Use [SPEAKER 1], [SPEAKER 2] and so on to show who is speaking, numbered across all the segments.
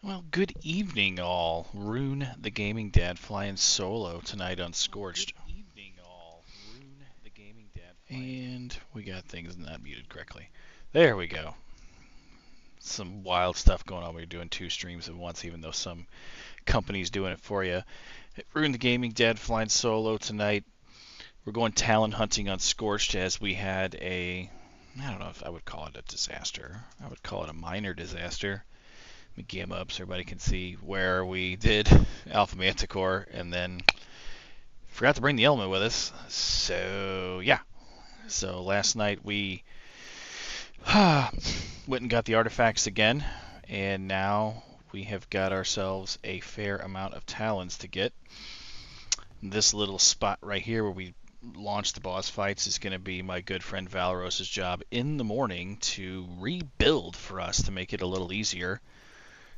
[SPEAKER 1] Well, good evening, all. Rune, the gaming dad, flying solo tonight on Scorched. And we got things not muted correctly. There we go. Some wild stuff going on. We're doing two streams at once, even though some company's doing it for you. Rune, the gaming dad, flying solo tonight. We're going Talon hunting on Scorched as we had I don't know if I would call it a disaster. I would call it a minor disaster. Let me game up so everybody can see where we did Alpha Manticore and then forgot to bring the element with us. So, yeah. So last night we went and got the artifacts again, and now we have got ourselves a fair amount of talons to get. This little spot right here where we launch the boss fights is going to be my good friend Valoros's job in the morning to rebuild for us to make it a little easier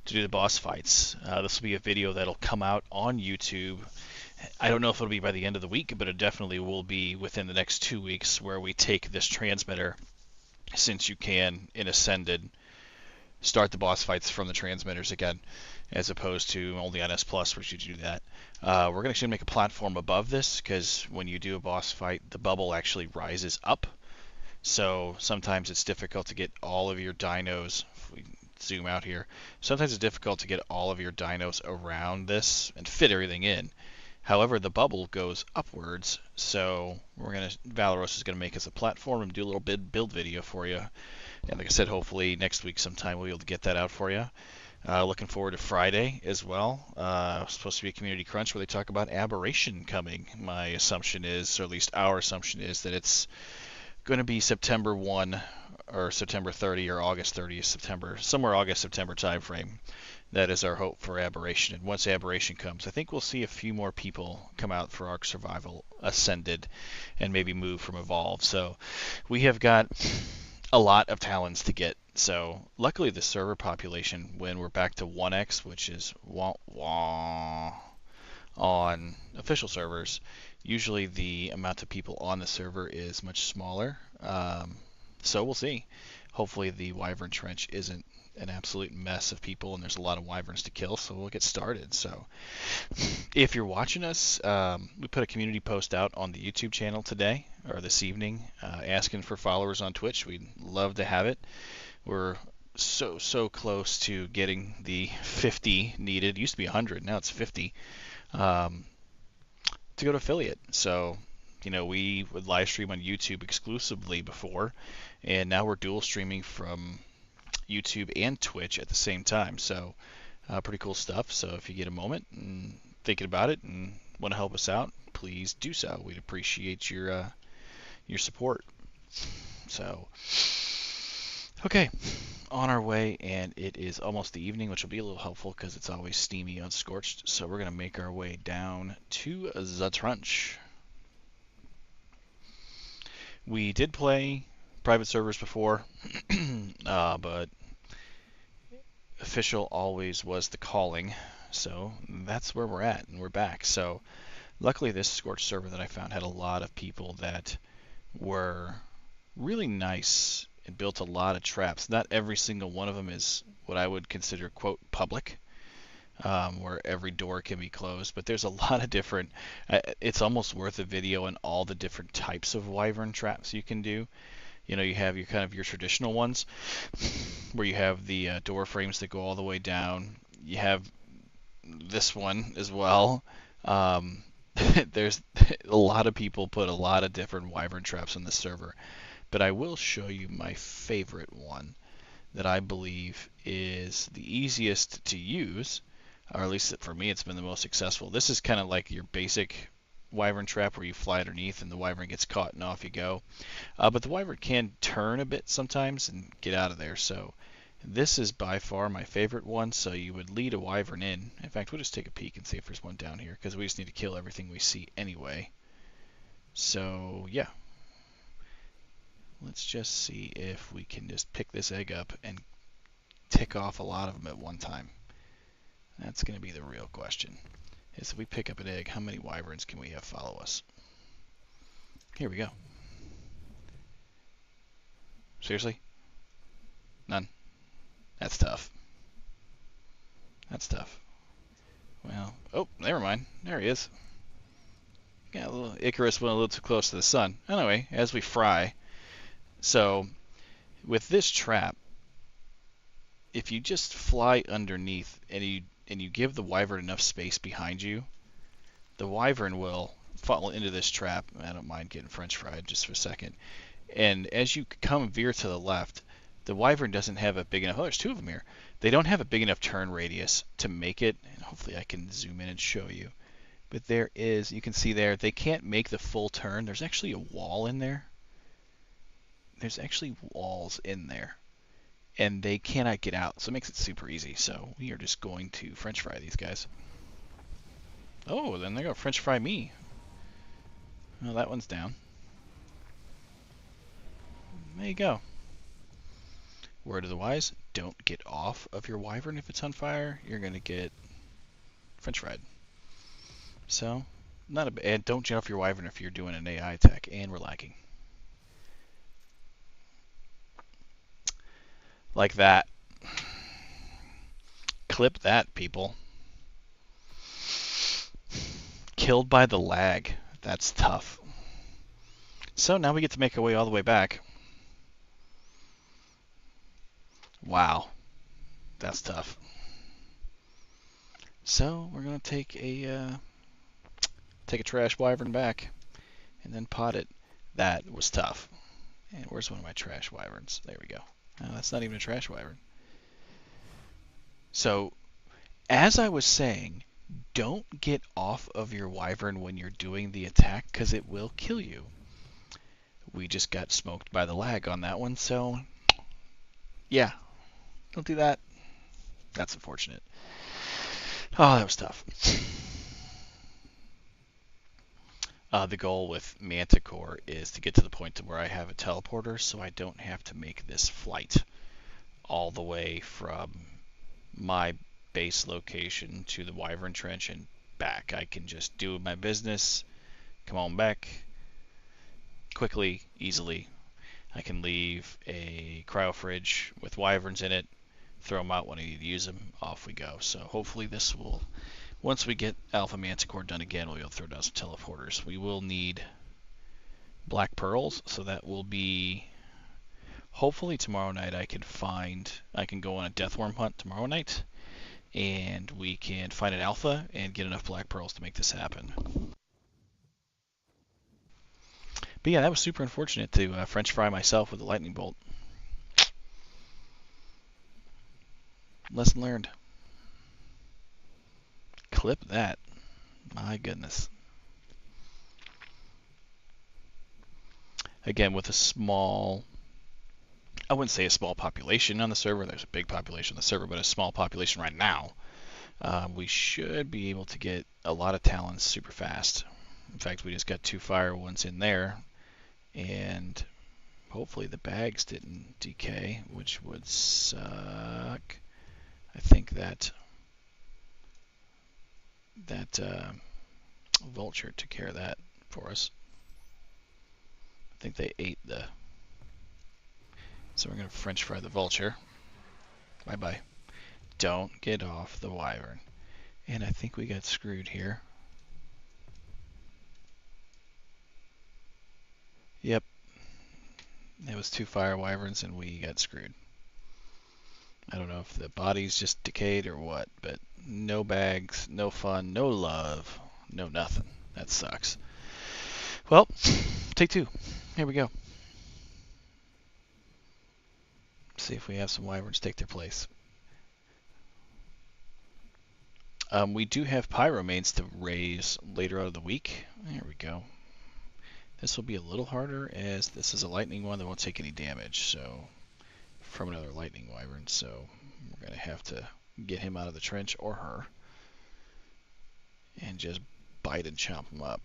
[SPEAKER 1] to do the boss fights. This will be a video that'll come out on YouTube. I don't know if it'll be by the end of the week, but it definitely will be within the next 2 weeks where we take this transmitter, since you can, in Ascended, start the boss fights from the transmitters again, as opposed to only on S Plus, which you do that. We're going to actually make a platform above this, because when you do a boss fight, the bubble actually rises up. So sometimes it's difficult to get all of your dinos. If we zoom out here, sometimes it's difficult to get all of your dinos around this and fit everything in. However, the bubble goes upwards, so Valoros is gonna make us a platform and do a little build video for you. And like I said, hopefully next week sometime we'll be able to get that out for you. Looking forward to Friday as well. Supposed to be a community crunch where they talk about aberration coming. My assumption is, or at least our assumption is, that it's going to be September 1 or September 30 or August 30th, September, somewhere August-September timeframe. That is our hope for Aberration. And once Aberration comes, I think we'll see a few more people come out for Ark Survival Ascended and maybe move from Evolve. So we have got a lot of talons to get. So luckily the server population, when we're back to 1x, which is wah wah on official servers, usually the amount of people on the server is much smaller. So we'll see. Hopefully the Wyvern Trench isn't an absolute mess of people and there's a lot of wyverns to kill, so we'll get started. So if you're watching us, we put a community post out on the YouTube channel today or this evening, asking for followers on Twitch. We'd love to have it. We're so close to getting the 50 needed. It used to be 100, now it's 50, to go to affiliate. So we would live stream on YouTube exclusively before, and now we're dual streaming from YouTube and Twitch at the same time. So pretty cool stuff. So if you get a moment and thinking about it and want to help us out, please do so. We'd appreciate your support. So okay, on our way, and it is almost the evening, which will be a little helpful because it's always steamy on Scorched. So we're gonna make our way down to the trench. We did play private servers before, but official always was the calling. So that's where we're at, and we're back. So luckily this Scorched server that I found had a lot of people that were really nice and built a lot of traps. Not every single one of them is what I would consider, quote, public, where every door can be closed, but there's a lot of different, it's almost worth a video on all the different types of wyvern traps you can do. You have your kind of your traditional ones where you have the door frames that go all the way down. You have this one as well. There's a lot of people put a lot of different wyvern traps on the server, but I will show you my favorite one that I believe is the easiest to use, or at least for me it's been the most successful. This is kind of like your basic wyvern trap where you fly underneath and the wyvern gets caught and off you go. But the wyvern can turn a bit sometimes and get out of there. So this is by far my favorite one. So you would lead a wyvern in. In fact, we'll just take a peek and see if there's one down here, because we just need to kill everything we see anyway. So yeah, let's just see if we can just pick this egg up and tick off a lot of them at one time. That's going to be the real question. Is if we pick up an egg, how many wyverns can we have follow us? Here we go. Seriously? None? That's tough. That's tough. Well, oh, never mind. There he is. Got a little Icarus went a little too close to the sun. Anyway, as we fry, so with this trap, if you just fly underneath and you give the wyvern enough space behind you, the wyvern will fall into this trap. I don't mind getting French fried just for a second. And as you come veer to the left, the wyvern doesn't have a big enough. Oh, there's two of them here. They don't have a big enough turn radius to make it. And hopefully I can zoom in and show you. But there is, you can see there, they can't make the full turn. There's actually a wall in there. There's actually walls in there. And they cannot get out. So it makes it super easy. So we are just going to French fry these guys. Oh, then they go French fry me. Well, that one's down. There you go. Word of the wise, don't get off of your wyvern if it's on fire. You're going to get French fried. So, not a and don't get off your wyvern if you're doing an AI attack, and we're lagging. Like that. Clip that, people. Killed by the lag. That's tough. So now we get to make our way all the way back. Wow. That's tough. So we're going to take a trash wyvern back and then pot it. That was tough. And where's one of my trash wyverns? There we go. No, that's not even a trash wyvern. So, as I was saying, don't get off of your wyvern when you're doing the attack because it will kill you. We just got smoked by the lag on that one, so yeah, don't do that. That's unfortunate. Oh, that was tough. The goal with Manticore is to get to the point to where I have a teleporter so I don't have to make this flight all the way from my base location to the Wyvern Trench and back. I can just do my business, come on back quickly, easily. I can leave a cryo fridge with wyverns in it, throw them out when I need to use them, off we go. So hopefully this will, once we get Alpha Manticore done again, we'll be able to throw down some teleporters. We will need black pearls, so that will be, hopefully tomorrow night I can go on a deathworm hunt tomorrow night, and we can find an alpha and get enough black pearls to make this happen. But yeah, that was super unfortunate to French fry myself with a lightning bolt. Lesson learned. Clip that. My goodness. Again, with a small, I wouldn't say a small population on the server. There's a big population on the server, but a small population right now. We should be able to get a lot of Talons super fast. In fact, we just got 2 fire ones in there, and hopefully the bags didn't decay, which would suck. I think that vulture took care of that for us. I think they ate the... So we're going to French fry the vulture. Bye-bye. Don't get off the wyvern. And I think we got screwed here. Yep. It was 2 fire wyverns and we got screwed. I don't know if the body's just decayed or what, but no bags, no fun, no love, no nothing. That sucks. Well, take 2. Here we go. See if we have some wyverns take their place. We do have pyromanes to raise later out of the week. There we go. This will be a little harder as this is a lightning one that won't take any damage. So from another lightning wyvern. So we're going to have to get him out of the trench or her and just bite and chomp him up.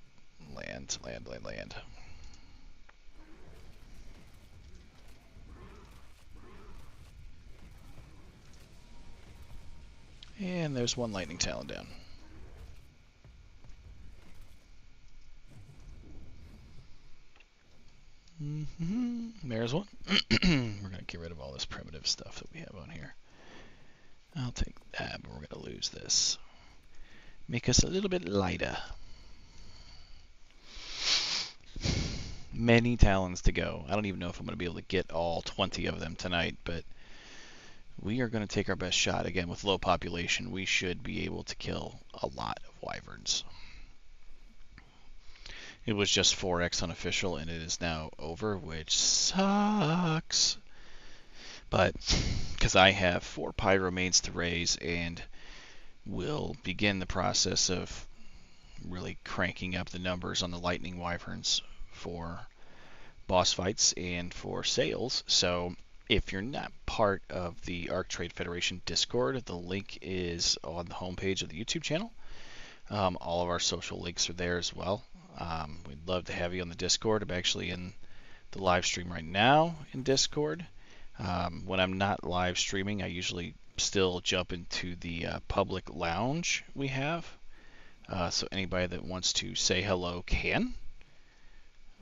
[SPEAKER 1] Land, land, land, land. And there's 1 lightning talon down. There's one. We're going to get rid of all this primitive stuff that we have on here. I'll take that, but we're going to lose this. Make us a little bit lighter. Many Talons to go. I don't even know if I'm going to be able to get all 20 of them tonight, but we are going to take our best shot. Again, with low population, we should be able to kill a lot of wyverns. It was just 4x unofficial, and it is now over, which sucks. But because I have 4 pyromanes to raise, and will begin the process of really cranking up the numbers on the lightning wyverns for boss fights and for sales. So if you're not part of the Arc Trade Federation Discord, the link is on the homepage of the YouTube channel. All of our social links are there as well. We'd love to have you on the Discord. I'm actually in the live stream right now in Discord. When I'm not live streaming, I usually still jump into the public lounge we have. So anybody that wants to say hello can.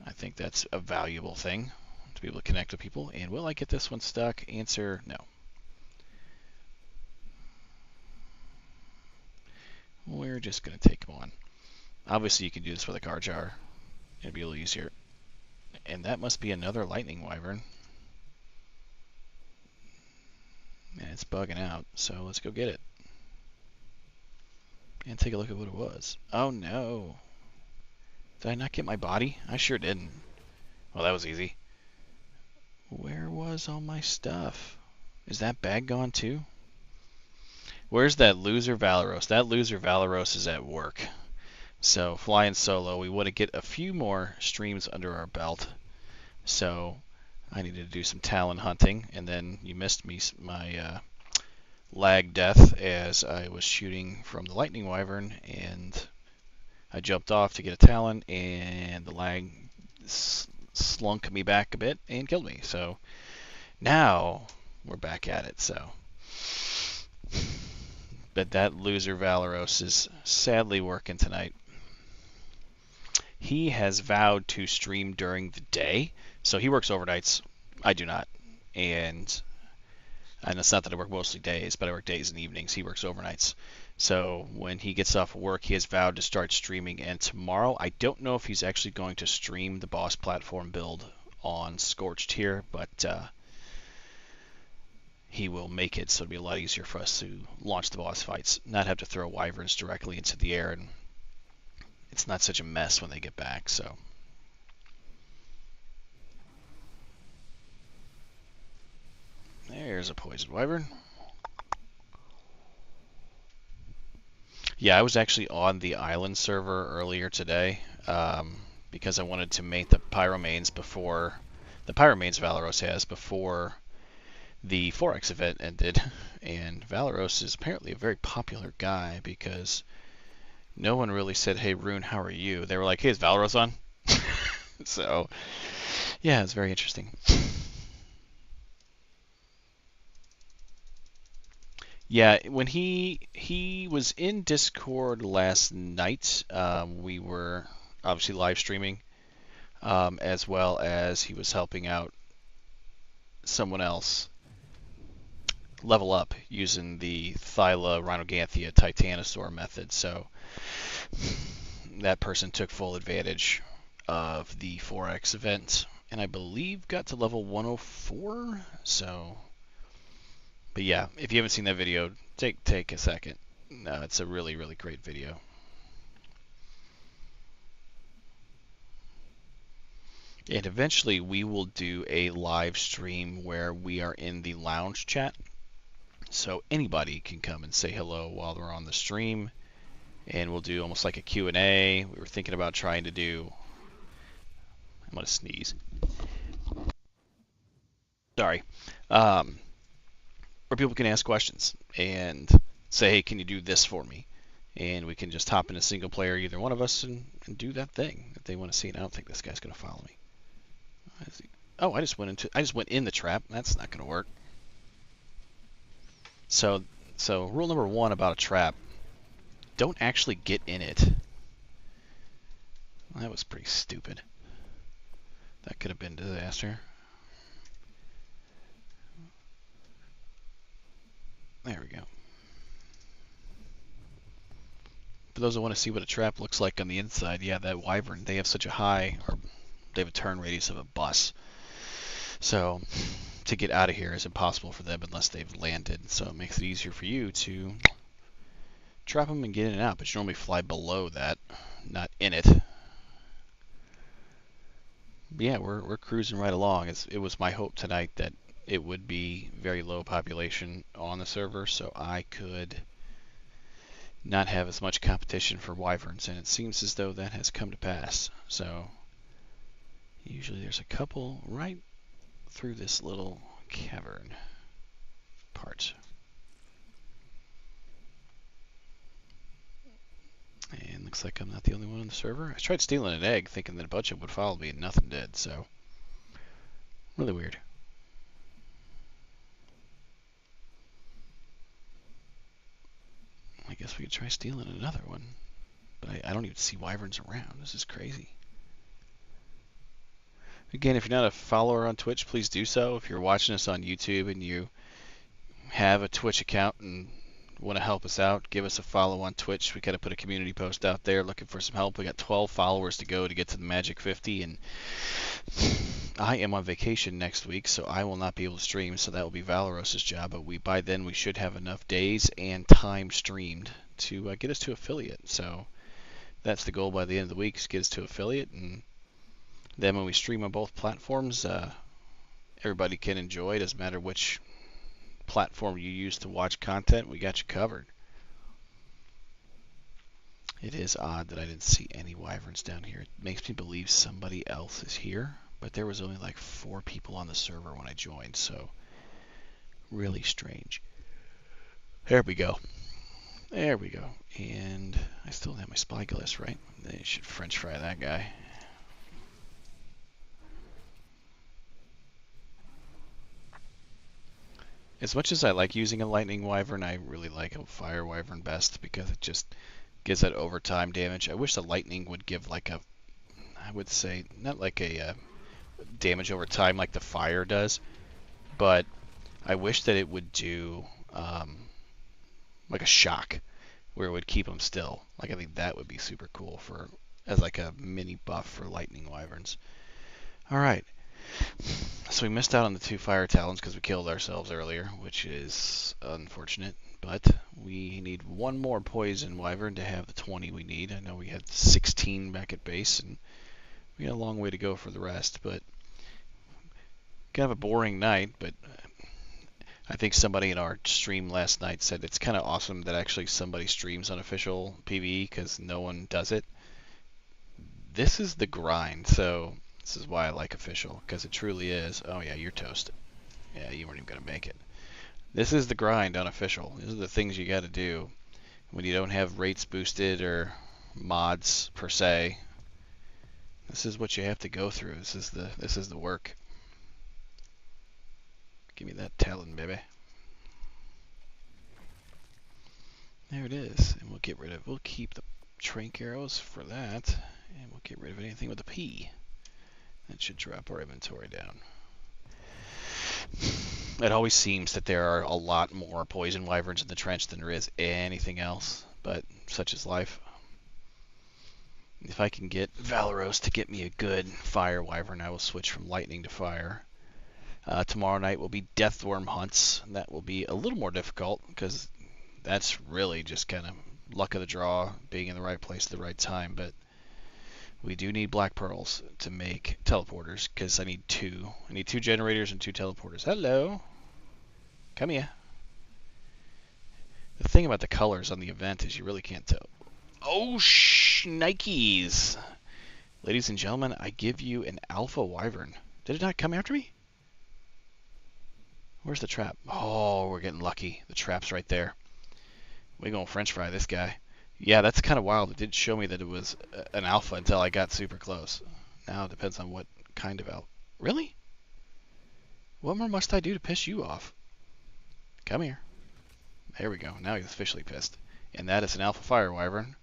[SPEAKER 1] I think that's a valuable thing to be able to connect with people. And will I get this one stuck? Answer, no. We're just going to take them on. Obviously, you can do this with a card jar. It'd be a little easier. And that must be another lightning wyvern. And it's bugging out, so let's go get it. And take a look at what it was. Oh no. Did I not get my body? I sure didn't. Well, that was easy. Where was all my stuff? Is that bag gone too? Where's that loser Valeros? That loser Valeros is at work. So flying solo, we want to get a few more streams under our belt. So I needed to do some Talon hunting, and then you missed me my lag death as I was shooting from the lightning wyvern, and I jumped off to get a Talon, and the lag slunk me back a bit and killed me. So now we're back at it. So, but that loser Valeros is sadly working tonight. He has vowed to stream during the day, so he works overnights. I do not, and it's not that I work mostly days, but I work days and evenings. He works overnights. So when he gets off work, he has vowed to start streaming. And tomorrow, I don't know if he's actually going to stream the boss platform build on Scorched here, but he will make it so it'll be a lot easier for us to launch the boss fights, not have to throw wyverns directly into the air, and it's not such a mess when they get back. So there's a poison wyvern. Yeah, I was actually on the island server earlier today because I wanted to make the pyromanes before the pyromanes Valeros has before the 4X event ended. And Valeros is apparently a very popular guy because no one really said, "Hey Rune, how are you?" They were like, "Hey, is Valeros on?" So yeah, it's very interesting. Yeah, when he was in Discord last night, we were obviously live streaming, as well as he was helping out someone else level up using the Thyla Rhinoganthia Titanosaur method. So that person took full advantage of the 4X event, and I believe got to level 104. So. But yeah, if you haven't seen that video, take a second. It's a really, really great video. And eventually we will do a live stream where we are in the lounge chat. So anybody can come and say hello while they're on the stream. And we'll do almost like a Q&A. We were thinking about trying to do... I'm going to sneeze. Sorry. Where people can ask questions and say, "Hey, can you do this for me?" And we can just hop in a single player, either one of us, and do that thing that they want to see. And I don't think this guy's going to follow me. Oh, I just went in the trap. That's not going to work. So rule number 1 about a trap: don't actually get in it. Well, that was pretty stupid. That could have been a disaster. There we go. For those who want to see what a trap looks like on the inside, yeah, that wyvern, they have such a high, or they have a turn radius of a bus. So to get out of here is impossible for them unless they've landed. So it makes it easier for you to trap them and get in and out. But you normally fly below that, not in it. But yeah, we're cruising right along. It was my hope tonight that it would be very low population on the server, so I could not have as much competition for wyverns, and it seems as though that has come to pass. So usually there's a couple right through this little cavern part. And looks like I'm not the only one on the server. I tried stealing an egg thinking that a bunch of them would follow me and nothing did, so really weird. I guess we could try stealing another one. But I don't even see wyverns around. This is crazy. Again, if you're not a follower on Twitch, please do so. If you're watching us on YouTube and you have a Twitch account and want to help us out, give us a follow on Twitch. We got to put a community post out there looking for some help. We got 12 followers to go to get to the magic 50, and I am on vacation next week, so I will not be able to stream, so that will be Valoros's job, but by then we should have enough days and time streamed to get us to affiliate. So that's the goal by the end of the week, is get us to affiliate, and then when we stream on both platforms, everybody can enjoy. It doesn't matter which platform you use to watch content, we got you covered. It is odd that I didn't see any wyverns down here. It makes me believe somebody else is here, but there was only like 4 people on the server when I joined, so really strange. There we go. There we go. And I still have my spyglass, right? They should French fry that guy. As much as I like using a lightning wyvern, I really like a fire wyvern best because it just gives that overtime damage. I wish the lightning would give like a, I would say, not like a damage over time like the fire does, but I wish that it would do like a shock where it would keep them still. Like I think that would be super cool for as like a mini buff for lightning wyverns. All right. So we missed out on the 2 fire talons because we killed ourselves earlier, which is unfortunate. But we need 1 more poison wyvern to have the 20 we need. I know we had 16 back at base, and we got a long way to go for the rest. But kind of a boring night. But I think somebody in our stream last night said it's kind of awesome that actually somebody streams unofficial PvE because no one does it. This is the grind, so this is why I like official, because it truly is. Oh yeah, you're toasted. Yeah, you weren't even going to make it. This is the grind on official. These are the things you got to do when you don't have rates boosted or mods per se. This is what you have to go through. This is the work. Give me that Talon, baby. There it is. And we'll keep the trank arrows for that, and we'll get rid of anything with a P. That should drop our inventory down. It always seems that there are a lot more poison wyverns in the trench than there is anything else, but such is life. If I can get Valoros to get me a good fire wyvern, I will switch from lightning to fire. Tomorrow night will be deathworm hunts. That will be a little more difficult because that's really just kind of luck of the draw, being in the right place at the right time, but we do need black pearls to make teleporters because I need 2. I need 2 generators and 2 teleporters. Hello. Come here. The thing about the colors on the event is you really can't tell. Oh, Nikes. Ladies and gentlemen, I give you an alpha wyvern. Did it not come after me? Where's the trap? Oh, we're getting lucky. The trap's right there. We're going to French fry this guy. Yeah, that's kind of wild. It did show me that it was an alpha until I got super close. Now it depends on what kind of alpha. Really? What more must I do to piss you off? Come here. There we go. Now he's officially pissed. And that is an alpha fire wyvern.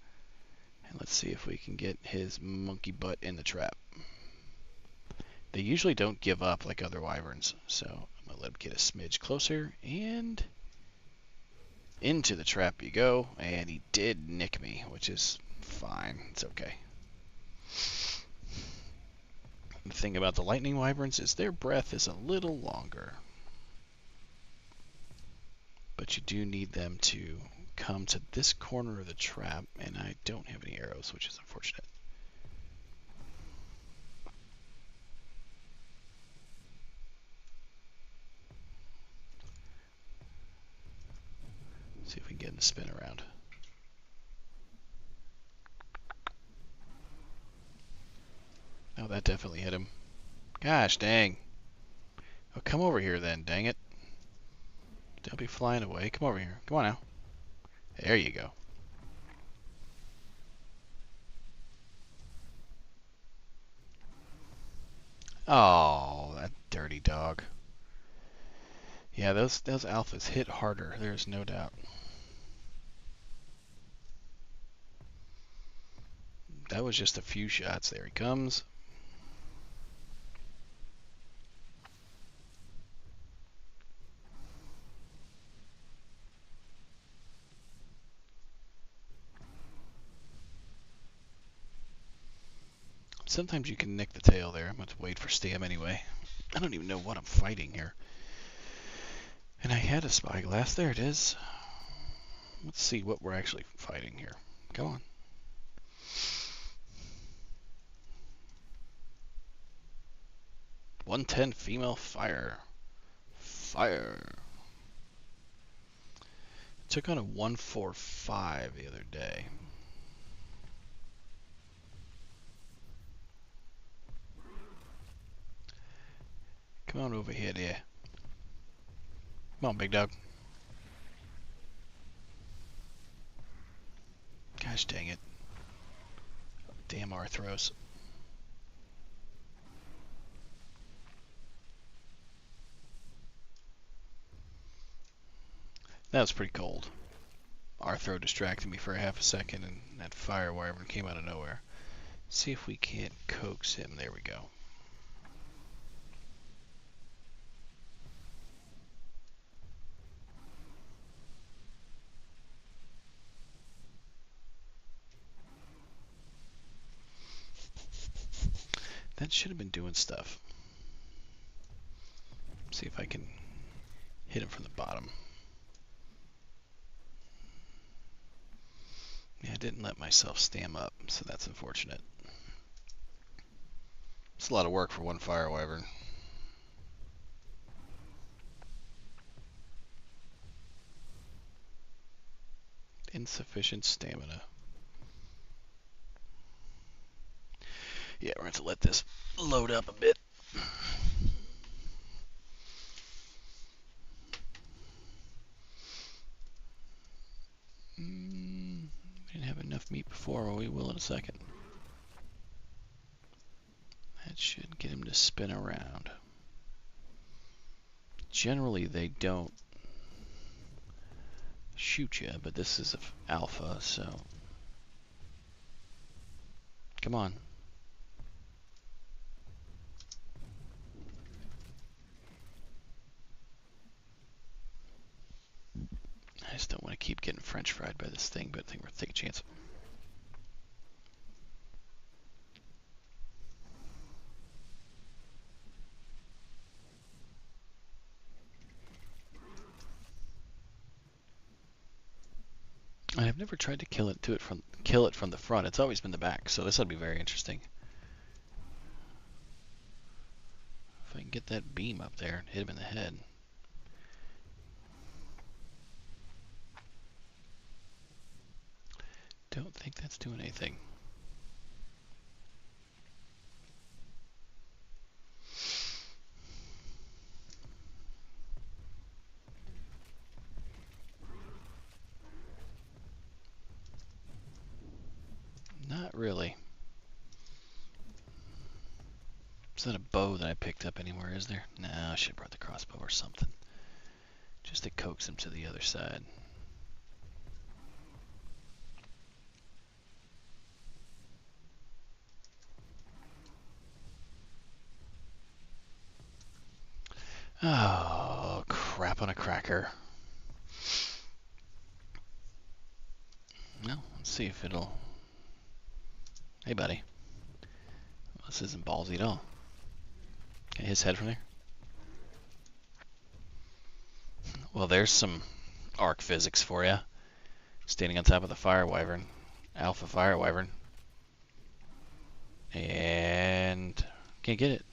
[SPEAKER 1] And let's see if we can get his monkey butt in the trap. They usually don't give up like other wyverns, so I'm going to let him get a smidge closer, and Into the trap you go, and he did nick me, which is fine. It's okay. The thing about the lightning wyverns is their breath is a little longer. But you do need them to come to this corner of the trap, and I don't have any arrows, which is unfortunate. See if we can get him to spin around. Oh, that definitely hit him. Gosh dang. Oh, come over here then, dang it. Don't be flying away. Come over here. Come on now. There you go. Oh, that dirty dog. Yeah, those alphas hit harder. There's no doubt. That was just a few shots. There he comes. Sometimes you can nick the tail there. I'm going to wait for Stam anyway. I don't even know what I'm fighting here. And I had a spyglass. There it is. Let's see what we're actually fighting here. Come on. "110 female fire." Fire. Took on a 145 the other day. Come on over here, dear. Come on, big dog. Gosh dang it. Damn Arthros. That was pretty cold. Arthro distracted me for a half a second, and that fire wyvern came out of nowhere. See if we can't coax him. There we go. That should have been doing stuff. See if I can hit him from the bottom. Yeah, I didn't let myself stam up, so that's unfortunate. It's a lot of work for one fire wyvern. Insufficient stamina. Yeah, we're going to have to let this load up a bit. We didn't have enough meat before, well, we will in a second. That should get him to spin around. Generally, they don't shoot you, but this is alpha, so... Come on. I just don't want to keep getting french fried by this thing, but I think we're taking a chance. I've never tried to kill it from the front. It's always been the back, so this will be very interesting. If I can get that beam up there and hit him in the head. Don't think that's doing anything. Not really. Is that a bow that I picked up anywhere, is there? No, I should have brought the crossbow or something. Just to coax him to the other side. Oh, crap on a cracker. Let's see if it'll... Hey, buddy. Well, this isn't ballsy at all. Get his head from there. Well, there's some arc physics for you. Standing on top of the fire wyvern. Alpha fire wyvern. And... can't get it.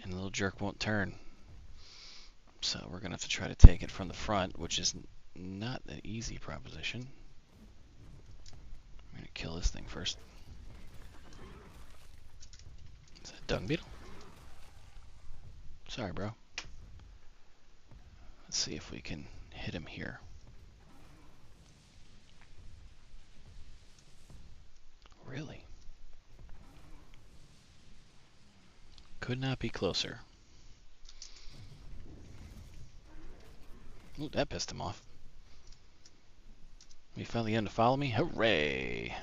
[SPEAKER 1] And the little jerk won't turn. So we're going to have to try to take it from the front, which is not an easy proposition. I'm going to kill this thing first. Is that a dung beetle? Sorry, bro. Let's see if we can hit him here. Really? Could not be closer. Ooh, that pissed him off. We finally end to follow me? Hooray!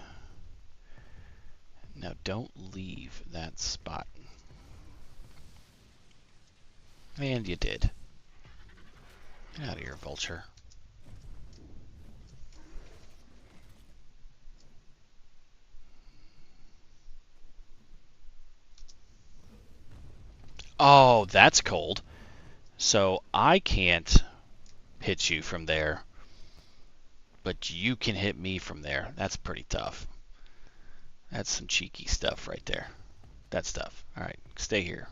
[SPEAKER 1] Now don't leave that spot. And you did. Get out of here, vulture. Oh, that's cold. So I can't hit you from there, but you can hit me from there. That's pretty tough. That's some cheeky stuff right there. That's tough. All right, stay here.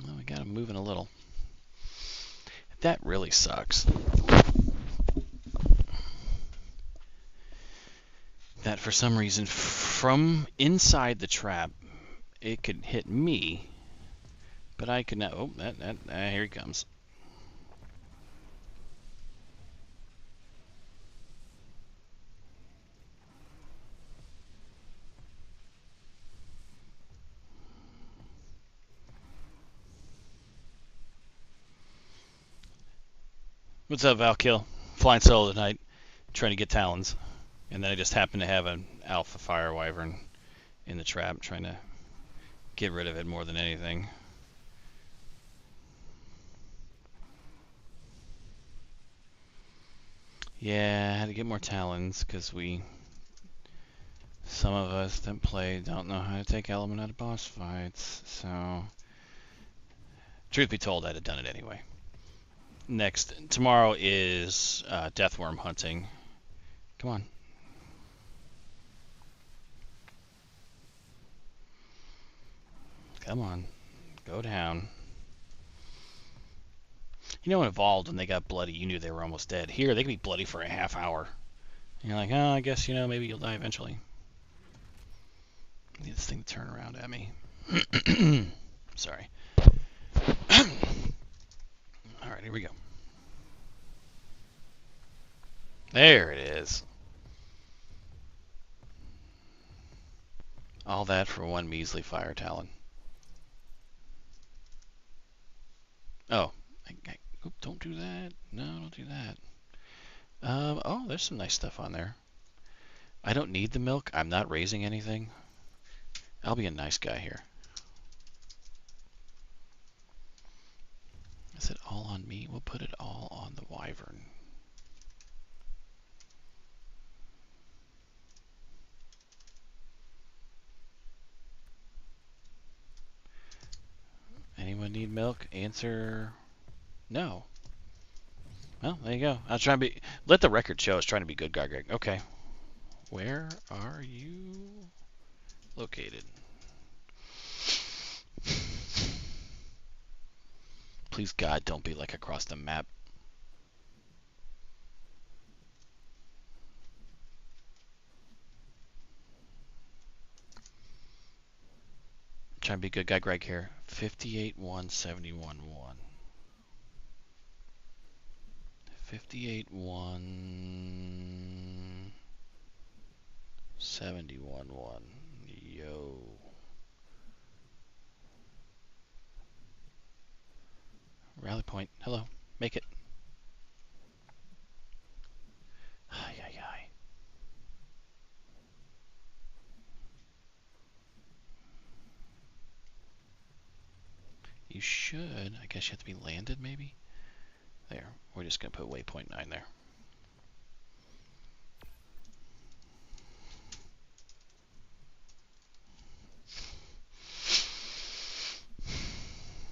[SPEAKER 1] Well, we got him moving a little. That really sucks. That for some reason, from inside the trap, it could hit me, but I could not. Oh, here he comes. What's up, Valkill? Flying solo tonight, trying to get Talons. And then I just happen to have an Alpha Fire Wyvern in the trap, trying to get rid of it more than anything. Yeah, I had to get more Talons, because some of us that play don't know how to take element out of boss fights, so... Truth be told, I'd have done it anyway. Next, tomorrow is Deathworm hunting. Come on. Come on. Go down. You know, in Evolved, when they got bloody, you knew they were almost dead. Here, they can be bloody for a half hour. And you're like, oh, I guess, you know, maybe you'll die eventually. I need this thing to turn around at me. Sorry. Alright, here we go. There it is. All that for one measly fire talon. Oh. Oop, don't do that. No, don't do that. Oh, there's some nice stuff on there. I don't need the milk. I'm not raising anything. I'll be a nice guy here. Is it all on me? We'll put it all on the wyvern. Anyone need milk? Answer no. Well, there you go. I was trying to be. Let the record show I was trying to be good guy, Greg. Okay. Where are you located? Please, God, don't be like across the map. Trying to be good guy, Greg here. 58-1, 71-1. 58-1, 71-1. Yo. Rally point. Hello. Make it. Ay, ay, ay. You should. I guess you have to be landed, maybe? There. We're just going to put waypoint 9 there.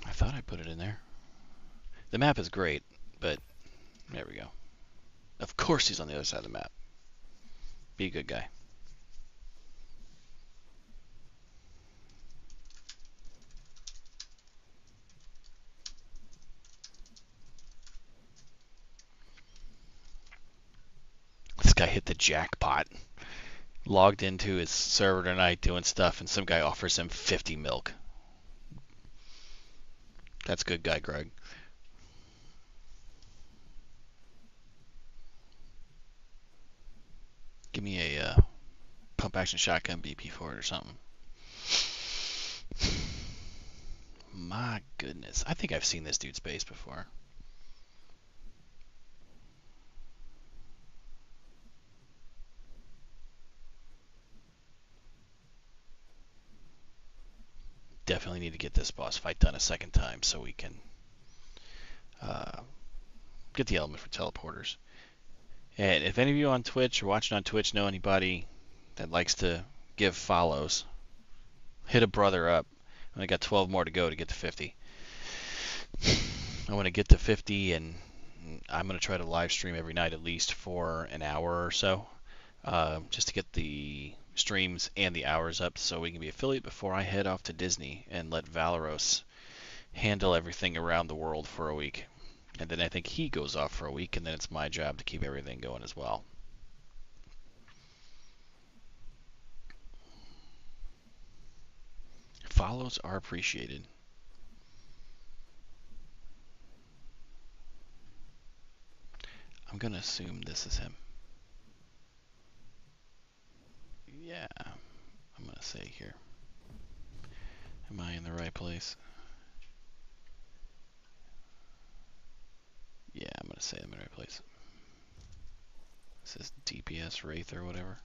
[SPEAKER 1] I thought I put it in there. The map is great, but there we go. Of course he's on the other side of the map. Be a good guy. This guy hit the jackpot. Logged into his server tonight doing stuff, and some guy offers him 50 milk. That's good guy, Greg. Give me a pump action shotgun BP for it or something. My goodness. I think I've seen this dude's base before. Definitely need to get this boss fight done a second time so we can get the element for teleporters. And if any of you on Twitch or watching on Twitch know anybody that likes to give follows, hit a brother up. I got 12 more to go to get to 50. I want to get to 50, and I'm going to try to live stream every night at least for an hour or so, just to get the streams and the hours up so we can be affiliate before I head off to Disney and let Valeros handle everything around the world for a week. And then I think he goes off for a week, and then it's my job to keep everything going as well. Follows are appreciated. I'm going to assume this is him. Yeah, I'm going to say here. Am I in the right place? Yeah, I'm going to say I'm in the right place. This is DPS Wraith or whatever.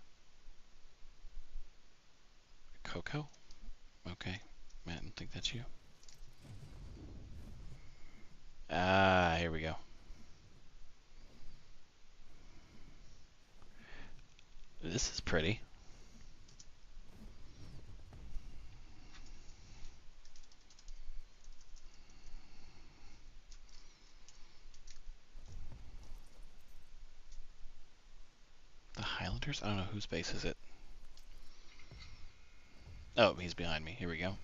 [SPEAKER 1] Coco? Okay. Matt, I think that's you. Ah, here we go. This is pretty. The Highlanders? I don't know whose base is it. Oh, he's behind me. Here we go.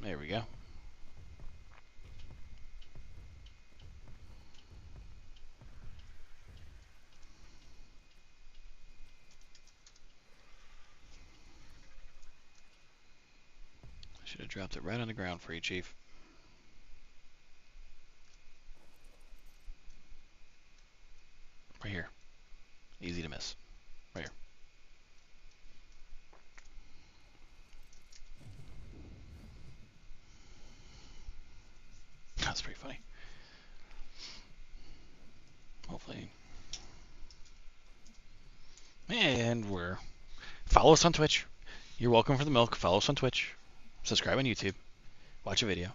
[SPEAKER 1] There we go. I should have dropped it right on the ground for you, Chief. Right here. Easy to miss. Right here. That's pretty funny. Hopefully. And we're... Follow us on Twitch. You're welcome for the milk. Follow us on Twitch. Subscribe on YouTube. Watch a video.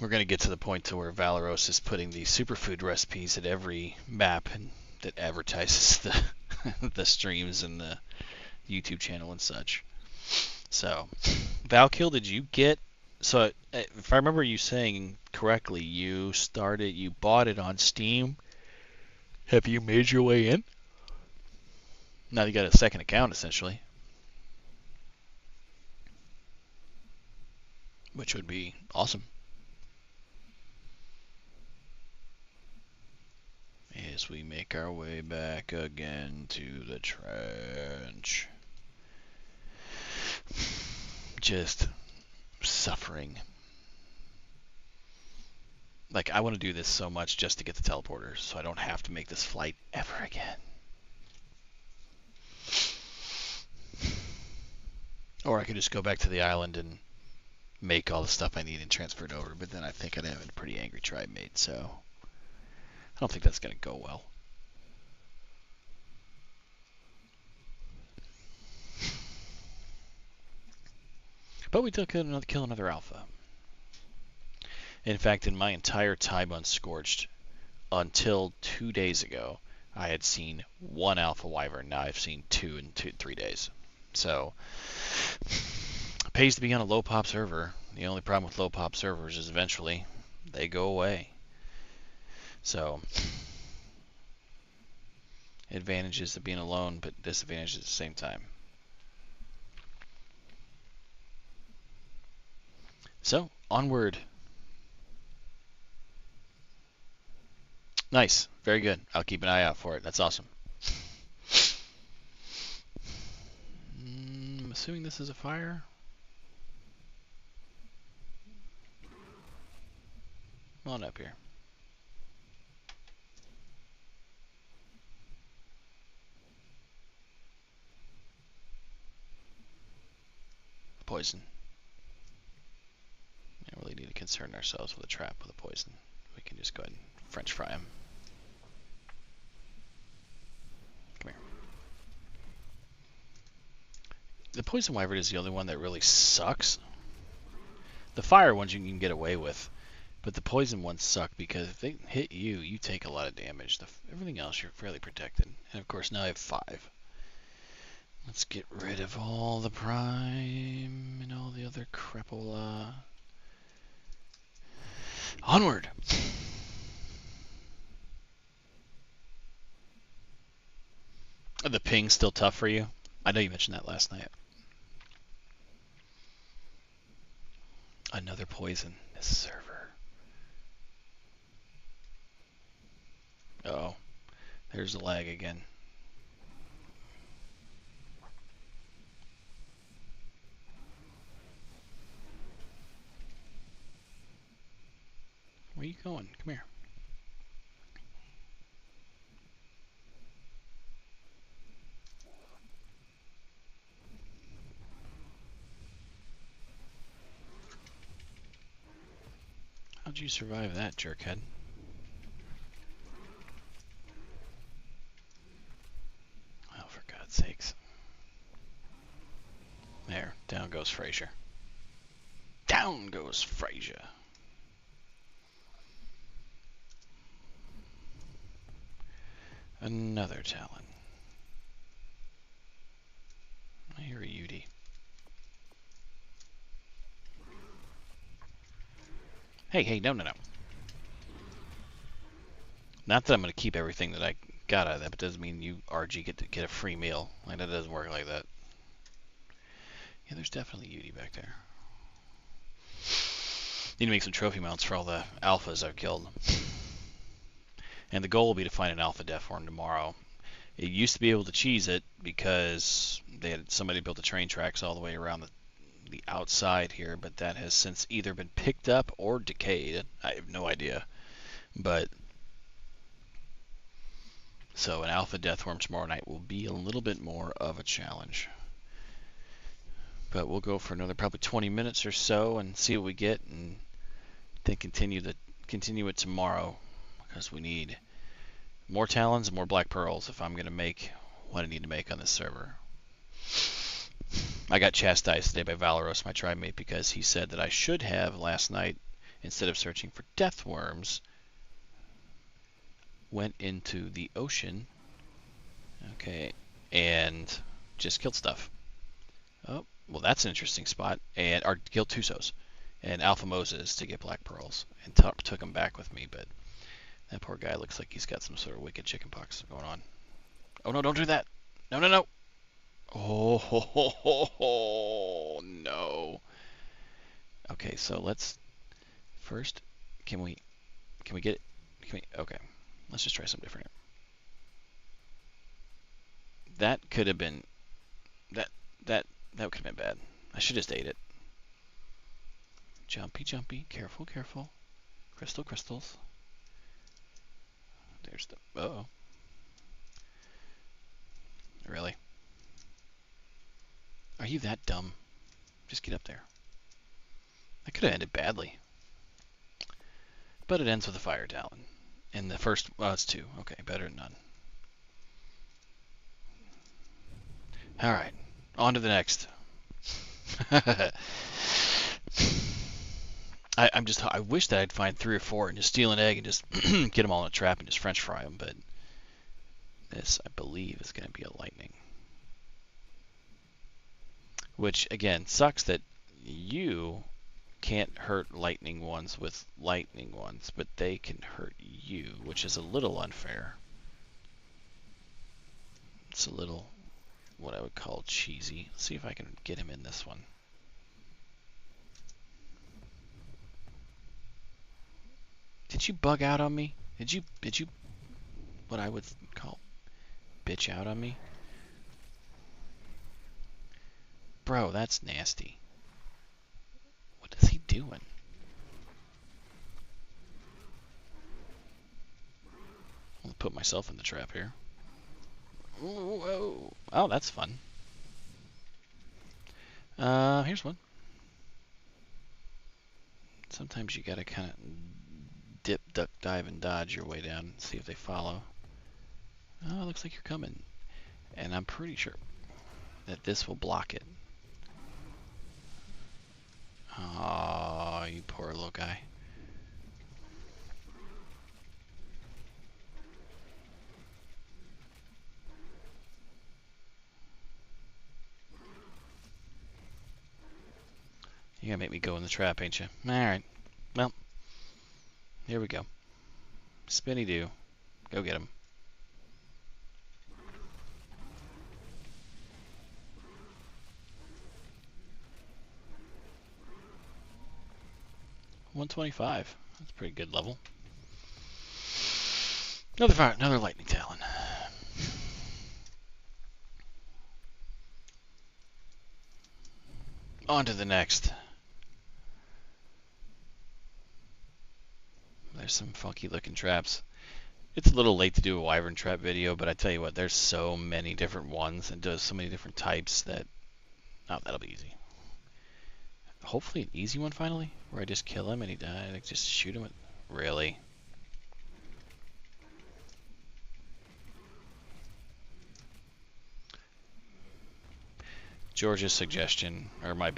[SPEAKER 1] We're going to get to the point to where Valeros is putting the superfood recipes at every map and that advertises the the streams and the YouTube channel and such. So, Valkill, did you get... So, if I remember you saying correctly, you bought it on Steam. Have you made your way in? Now you got a second account, essentially. Which would be awesome. As we make our way back again to the trench. Just suffering. Like, I want to do this so much just to get the teleporters, so I don't have to make this flight ever again. Or I could just go back to the island and make all the stuff I need and transfer it over, but then I think I'd have a pretty angry tribe mate, so I don't think that's going to go well. But we did kill another alpha. In fact, in my entire time on Scorched, until 2 days ago, I had seen one alpha wyvern. Now I've seen two in 3 days. So, it pays to be on a low pop server. The only problem with low pop servers is eventually they go away. So, advantages of being alone, but disadvantages at the same time. So, onward. Nice. Very good. I'll keep an eye out for it. That's awesome. I'm assuming this is a fire. Come on up here. Poison. We don't really need to concern ourselves with a trap with a poison. We can just go ahead and French fry him. Come here. The poison wyvern is the only one that really sucks. The fire ones you can get away with, but the poison ones suck because if they hit you, you take a lot of damage. Everything else you're fairly protected. And of course now I have 5. Let's get rid of all the prime and all the other crapola. Onward! Are the pings still tough for you? I know you mentioned that last night. Another poison. This server. Oh, there's the lag again. Where are you going? Come here. How'd you survive that, jerkhead? Oh, for God's sakes. There, down goes Frazier. Down goes Frazier. Another Talon. I hear a Yudi. Hey, no. Not that I'm going to keep everything that I got out of that, but it doesn't mean you, RG, get a free meal. Like, that doesn't work like that. Yeah, there's definitely Yudi back there. Need to make some trophy mounts for all the alphas I've killed. And the goal will be to find an alpha death form tomorrow. It used to be able to cheese it because somebody built the train tracks all the way around the outside here, but that has since either been picked up or decayed. I have no idea. But so an alpha death worm tomorrow night will be a little bit more of a challenge. But we'll go for another probably 20 minutes or so and see what we get, and then continue it tomorrow, because we need more Talons and more Black Pearls if I'm going to make what I need to make on this server. I got chastised today by Valoros, my tribe mate, because he said that I should have last night, instead of searching for death worms, went into the ocean, okay, and just killed stuff. Oh, well, that's an interesting spot. And or killed Tusos and Alpha Moses to get Black Pearls, and took them back with me. But that poor guy looks like he's got some sort of wicked chickenpox going on. Oh no! Don't do that! No! Oh no! Okay, so let's first. Can we get it? Okay, let's just try something different. That could have been that could have been bad. I should have just ate it. Jumpy. Careful. Crystals. There's the... Uh-oh. Really? Are you that dumb? Just get up there. That could have ended badly. But it ends with a fire Talon. And the first... Well, it's 2. Okay, better than none. Alright. On to the next. I wish that I'd find 3 or 4 and just steal an egg and just get them all in a trap and just French fry them. But this, I believe, is going to be a lightning. Which, again, sucks that you can't hurt lightning ones with lightning ones, but they can hurt you, which is a little unfair. It's a little, what I would call cheesy. Let's see if I can get him in this one. Did you bug out on me? Did you, what I would call bitch out on me? Bro, that's nasty. What is he doing? I'll put myself in the trap here. Whoa. Oh, that's fun. Here's one. Sometimes you gotta kind of dip, duck, dive, and dodge your way down and see if they follow. Oh, it looks like you're coming. And I'm pretty sure that this will block it. Oh, you poor little guy. You're gonna make me go in the trap, ain't you? Alright. Well, here we go. Spinny do. Go get him. $125. That's a pretty good level. Another lightning talon. On to the next. There's some funky looking traps. It's a little late to do a wyvern trap video, but I tell you what, there's so many different ones and does so many different types that, oh, that'll be easy. Hopefully an easy one finally, where I just kill him and he dies. I just shoot him with, really? George's suggestion, or my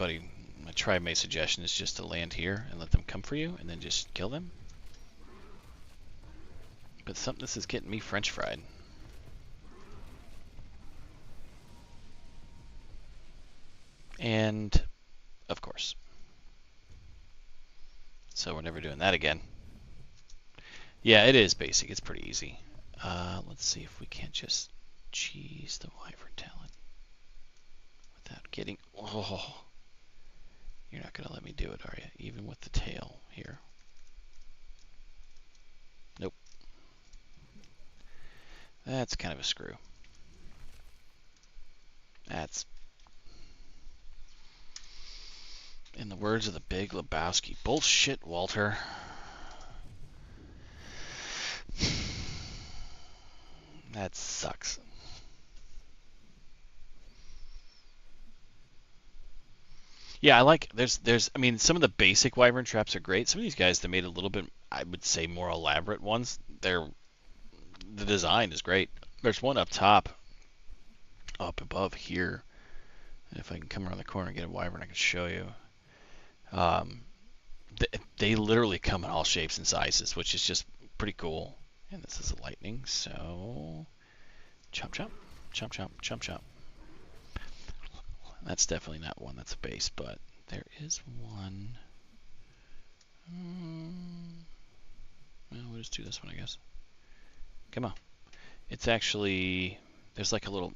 [SPEAKER 1] tribe mate's suggestion, is just to land here and let them come for you and then just kill them. But this is getting me French fried. And, of course. So we're never doing that again. Yeah, it is basic. It's pretty easy. Let's see if we can't just cheese the wyvern talon without getting... Oh, you're not going to let me do it, are you? Even with the tail here. Nope. That's kind of a screw. That's, in the words of the Big Lebowski, bullshit, Walter. That sucks. Yeah, I like, I mean, some of the basic wyvern traps are great. Some of these guys, they made a little bit, I would say, more elaborate ones. The design is great. There's one up top, up above here. If I can come around the corner and get a wyvern, I can show you. They literally come in all shapes and sizes, which is just pretty cool. And this is a lightning, so chomp chomp, chomp chomp, chomp chomp. That's definitely not one that's a base, but there is one. Well, we'll just do this one, I guess. Come on. It's actually, there's like a little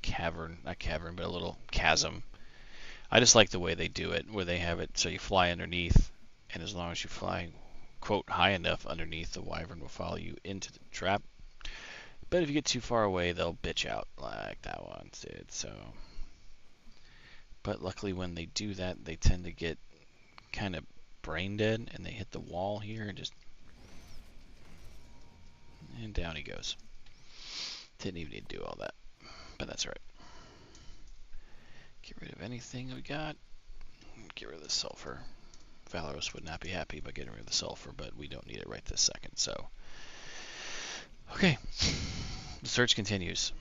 [SPEAKER 1] cavern, not cavern, but a little chasm. I just like the way they do it, where they have it so you fly underneath, and as long as you fly, quote, high enough underneath, the wyvern will follow you into the trap. But if you get too far away, they'll bitch out like that one did, so. But luckily when they do that, they tend to get kind of brain dead, and they hit the wall here and just, and down he goes. Didn't even need to do all that, but that's all right. Get rid of anything we got. Get rid of the sulfur. Valoros would not be happy by getting rid of the sulfur, but we don't need it right this second, so. Okay, the search continues.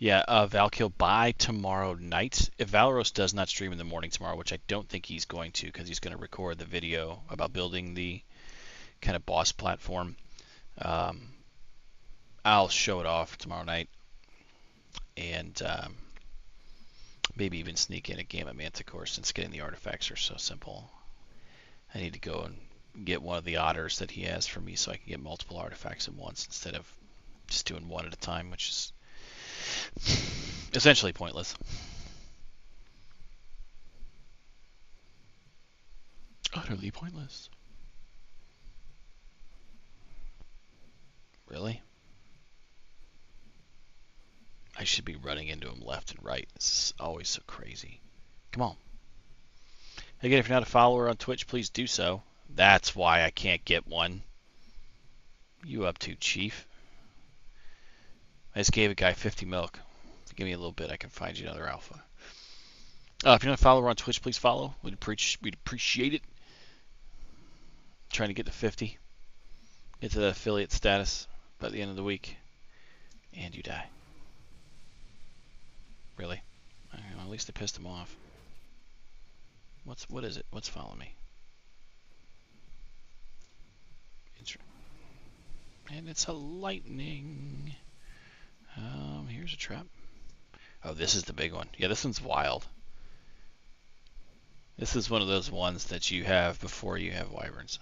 [SPEAKER 1] Yeah, Valkill by tomorrow night. If Valeros does not stream in the morning tomorrow, which I don't think he's going to, because he's going to record the video about building the kind of boss platform, um, I'll show it off tomorrow night, and maybe even sneak in a game of Manticore, since getting the artifacts are so simple. I need to go and get one of the otters that he has for me, so I can get multiple artifacts at once instead of just doing one at a time, which is essentially pointless. Utterly pointless. Really? I should be running into him left and right. This is always so crazy. Come on. Again, if you're not a follower on Twitch, please do so. That's why I can't get one. You up to, Chief? I just gave a guy 50 milk. Give me a little bit, I can find you another alpha. If you're not a follower on Twitch, please follow. We'd appreciate it. Trying to get to 50. Get to that affiliate status by the end of the week. And you die. Really? Well, at least I pissed him off. What is it? What's following me? And it's a lightning. Here's a trap. Oh, this is the big one. Yeah, this one's wild. This is one of those ones that you have before you have wyverns,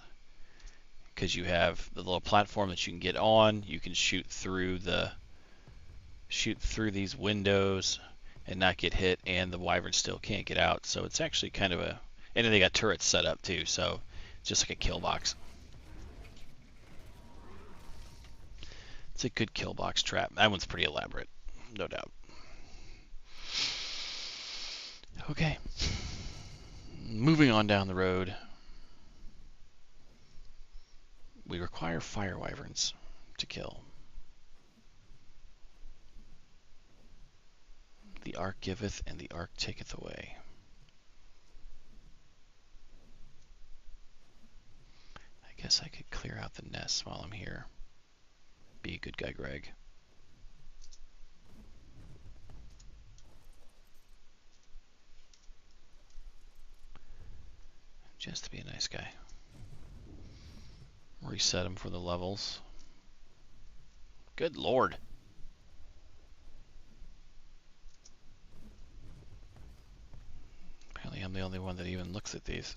[SPEAKER 1] because you have the little platform that you can get on. You can shoot through these windows and not get hit, and the wyvern still can't get out. So it's actually kind of a, and then they got turrets set up too, so it's just like a kill box. It's a good kill box trap. That one's pretty elaborate, no doubt. Okay, moving on down the road. We require fire wyverns to kill. The arc giveth and the arc taketh away. I guess I could clear out the nests while I'm here. Be a good guy, Greg. Just to be a nice guy. Reset him for the levels. Good lord. Apparently I'm the only one that even looks at these.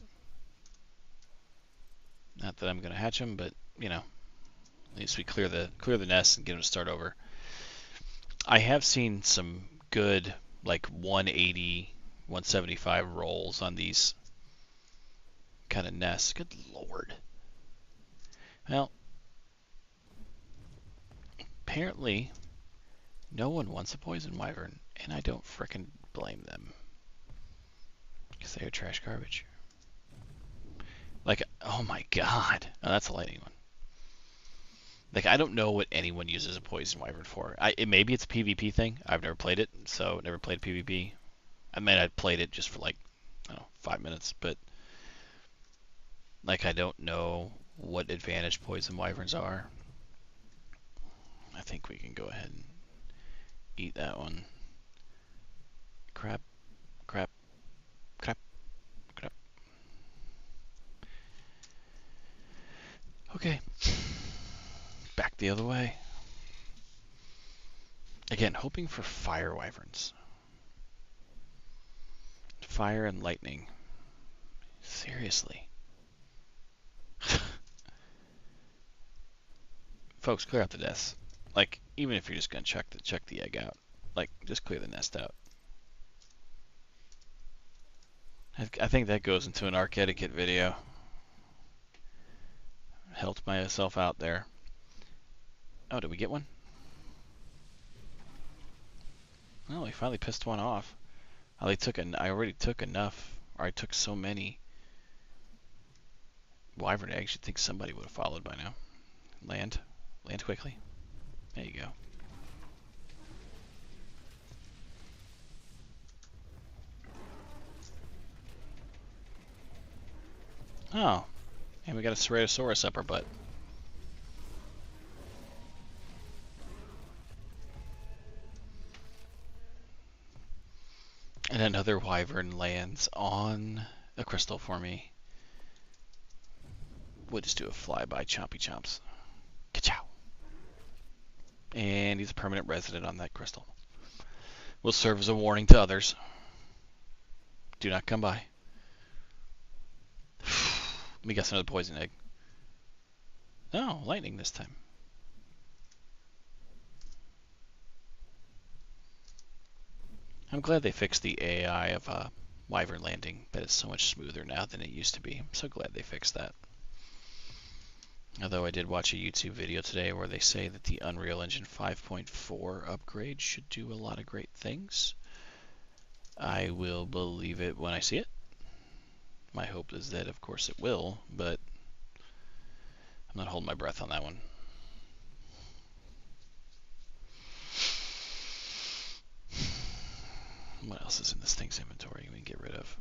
[SPEAKER 1] Not that I'm going to hatch them, but, you know, at least we clear the nest and get them to start over. I have seen some good, like 180, 175 rolls on these kind of nests. Good lord. Well, apparently no one wants a poison wyvern, and I don't frickin' blame them, because they are trash garbage. Like, oh my god. Oh, that's a lightning one. Like, I don't know what anyone uses a poison wyvern for. Maybe it's a PvP thing. I've never played it, so never played PvP. I mean, I played it just for like, I don't know, 5 minutes, but like, I don't know what advantage poison wyverns are. I think we can go ahead and eat that one. Crap, crap, crap, crap. Okay. Back the other way. Again, hoping for fire wyverns. Fire and lightning. Seriously. Folks, clear out the nest. Like, even if you're just gonna check the egg out, like, just clear the nest out. I think that goes into an arc etiquette video. Helped myself out there. Oh, did we get one? Oh, we finally pissed one off. I already took enough, or I took so many wyvern eggs. You'd think somebody would have followed by now. Land quickly. There you go. Oh, and we got a Ceratosaurus up our butt. another wyvern lands on a crystal for me, we'll just do a flyby chompy chomps. Ka-chow. And he's a permanent resident on that crystal. Will serve as a warning to others. Do not come by. Let me guess another poison egg. Oh, lightning this time. I'm glad they fixed the AI of wyvern landing. That is so much smoother now than it used to be. I'm so glad they fixed that. Although I did watch a YouTube video today where they say that the Unreal Engine 5.4 upgrade should do a lot of great things. I will believe it when I see it. My hope is that, of course, it will, but I'm not holding my breath on that one. What else is in this thing's inventory we can get rid of?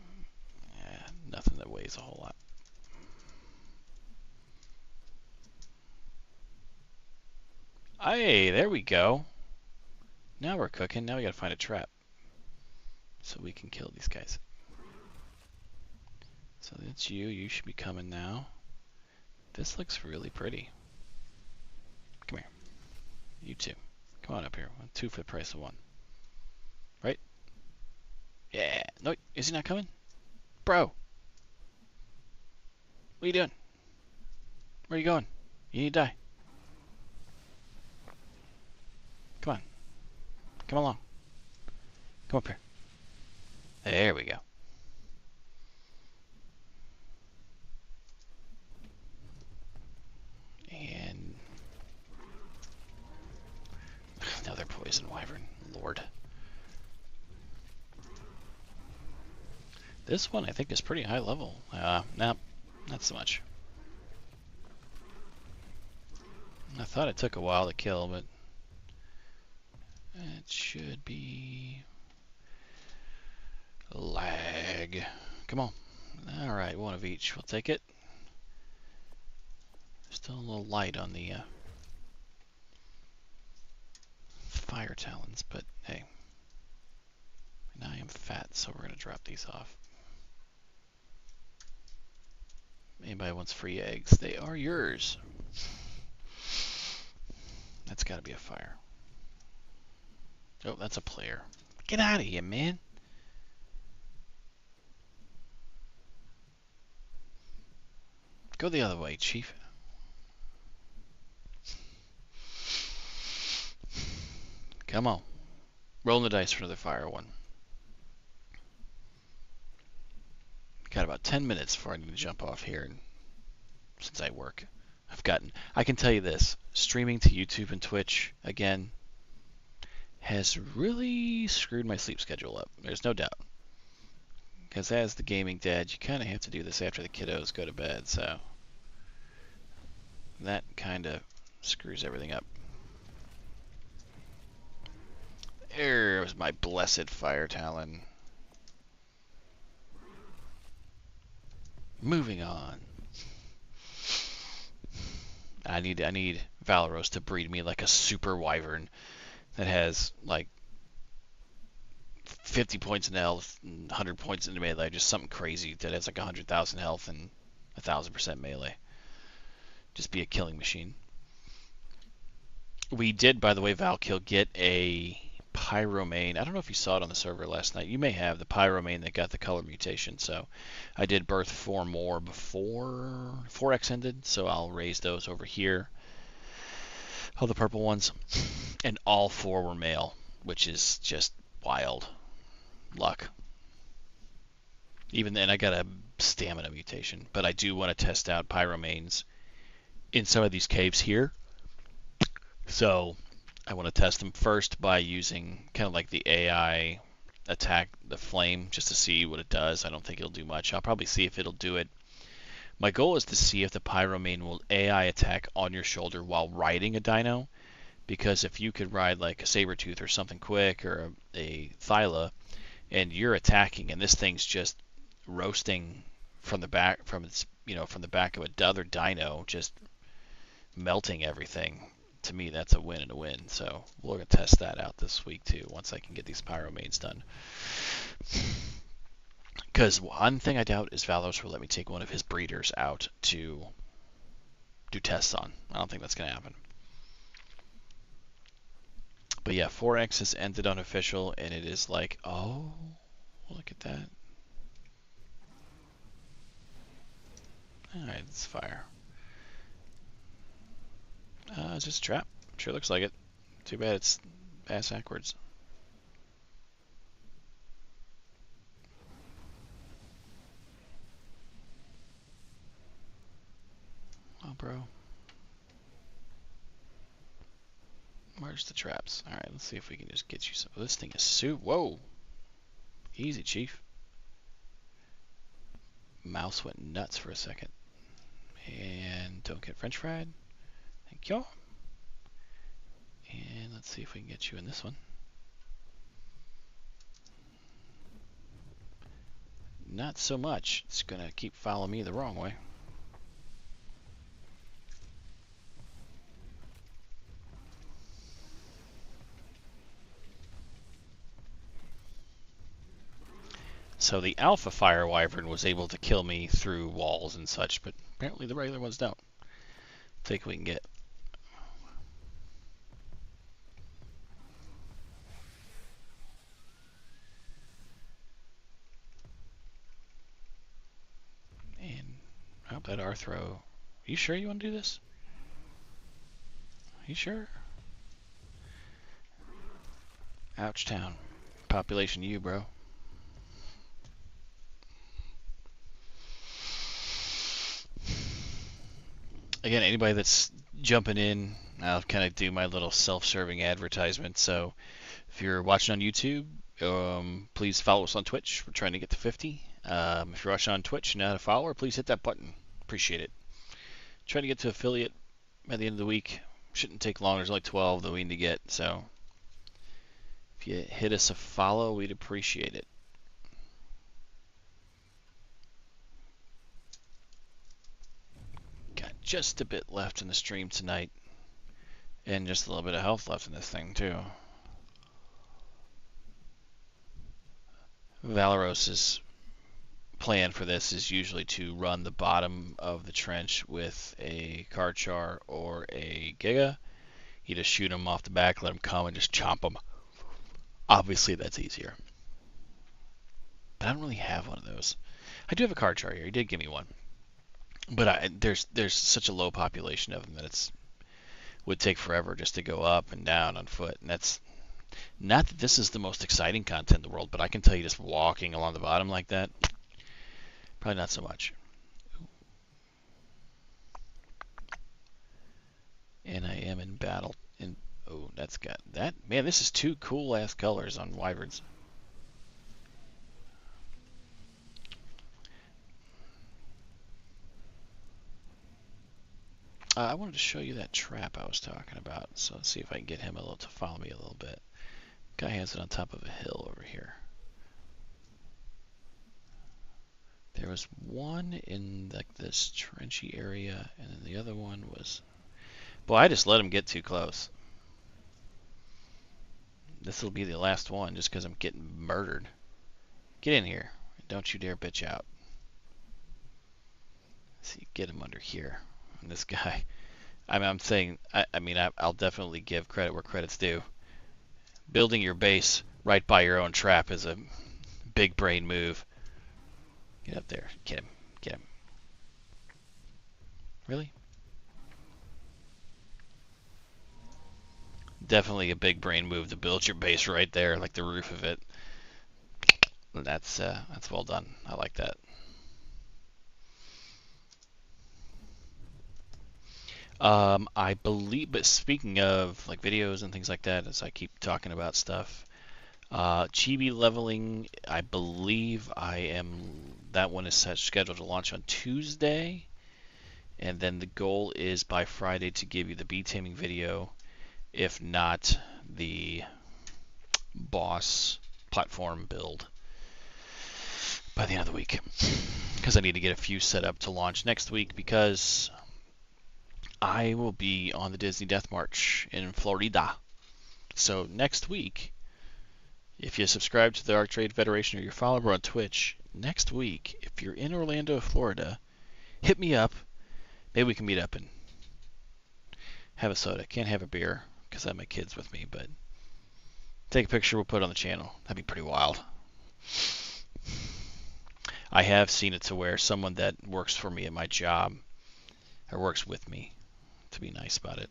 [SPEAKER 1] Yeah, nothing that weighs a whole lot. Hey, there we go. Now we're cooking. Now we gotta find a trap so we can kill these guys. So that's you. You should be coming now. This looks really pretty. Come here. You too. Come on up here. 2 for the price of 1. Right? Yeah. No, is he not coming? Bro. What are you doing? Where are you going? You need to die. Come on. Come along. Come up here. There we go. And another poison wyvern. Lord. This one I think is pretty high level. Nope, not so much. I thought it took a while to kill, but it should be lag. Come on. Alright, one of each. We'll take it. Still a little light on the fire talons, but hey. And I am fat, so we're going to drop these off. Anybody wants free eggs? They are yours. That's got to be a fire. Oh, that's a player. Get out of here, man. Go the other way, Chief. Come on. Rolling the dice for another fire one. Got about 10 minutes before I need to jump off here, and since I work. I can tell you this, streaming to YouTube and Twitch, again, has really screwed my sleep schedule up. There's no doubt. Because as the gaming dad, you kind of have to do this after the kiddos go to bed, so that kind of screws everything up. There was my blessed fire talon. Moving on. I need Valeros to breed me like a super wyvern that has like 50 points in health and 100 points in melee, just something crazy that has like 100,000 health and 1,000% melee. Just be a killing machine. We did, by the way, Valkill, get a Pyromane. I don't know if you saw it on the server last night. You may have the Pyromane that got the color mutation. So I did birth 4 more before 4X ended, so I'll raise those over here. All the purple ones. And all 4 were male, which is just wild luck. Even then, I got a stamina mutation, but I do want to test out Pyromanes in some of these caves here. So I want to test them first by using kind of like the AI attack the flame just to see what it does. I don't think it'll do much. I'll probably see if it'll do it. My goal is to see if the Pyromane will AI attack on your shoulder while riding a dino, because if you could ride like a Sabertooth or something quick or a Thyla and you're attacking and this thing's just roasting from the back from its from the back of another dino, just melting everything, to me, that's a win and a win. So we're going to test that out this week too, once I can get these Pyro Maids done. Because one thing I doubt is Valos will let me take one of his breeders out to do tests on. I don't think that's going to happen. But yeah, 4X has ended unofficial, and it is like, oh, look at that. Alright, it's fire. It's just a trap. Sure looks like it. Too bad it's ass backwards. Oh, bro. Where's the traps? Alright, let's see if we can just get you some. Oh, this thing is whoa! Easy, Chief. Mouse went nuts for a second. And don't get French fried. Thank you. And let's see if we can get you in this one. Not so much. It's gonna keep following me the wrong way. So the Alpha Fire Wyvern was able to kill me through walls and such, but apparently the regular ones don't. Take what we can get. And I hope that Arthro. You sure you want to do this? You sure? Ouch town. Population you, bro. Again, anybody that's jumping in, I'll kind of do my little self-serving advertisement. So if you're watching on YouTube, please follow us on Twitch. We're trying to get to 50. If you're watching on Twitch and not a follower, please hit that button. Appreciate it. Trying to get to affiliate by the end of the week. Shouldn't take long. There's only 12 that we need to get. So if you hit us a follow, we'd appreciate it. Got just a bit left in the stream tonight. And just a little bit of health left in this thing, too. Valeros's plan for this is usually to run the bottom of the trench with a Karchar or a Giga. You just shoot them off the back, let them come, and just chomp them. Obviously, that's easier. But I don't really have one of those. I do have a Karchar here. He did give me one. But there's such a low population of them that it's would take forever just to go up and down on foot. And that's not that this is the most exciting content in the world, but I can tell you just walking along the bottom like that, probably not so much. And I am in battle. Oh, that's got that. Man, this is two cool ass colors on wyverns. I wanted to show you that trap I was talking about, so let's see if I can get him to follow me a little bit. Guy has it on top of a hill over here. There was one in like this trenchy area, and then the other one was... Boy, I just let him get too close. This will be the last one just because I'm getting murdered. Get in here. Don't you dare bitch out. See, get him under here. And this guy, I'm saying, I'll definitely give credit where credit's due. Building your base right by your own trap is a big brain move. Get up there. Get him. Get him. Really? Definitely a big brain move to build your base right there, like the roof of it. That's well done. I like that. I believe, but speaking of like videos and things like that, as I keep talking about stuff, Chibi leveling, I believe that one is scheduled to launch on Tuesday, and then the goal is by Friday to give you the bee taming video, if not the boss platform build by the end of the week, because I need to get a few set up to launch next week, because I will be on the Disney Death March in Florida. So next week, if you subscribe to the Arc Trade Federation or you follow her on Twitch, next week, if you're in Orlando, Florida, hit me up. Maybe we can meet up and have a soda. Can't have a beer because I have my kids with me, but take a picture, we'll put it on the channel. That'd be pretty wild. I have seen it to where someone that works for me at my job, or works with me, to be nice about it,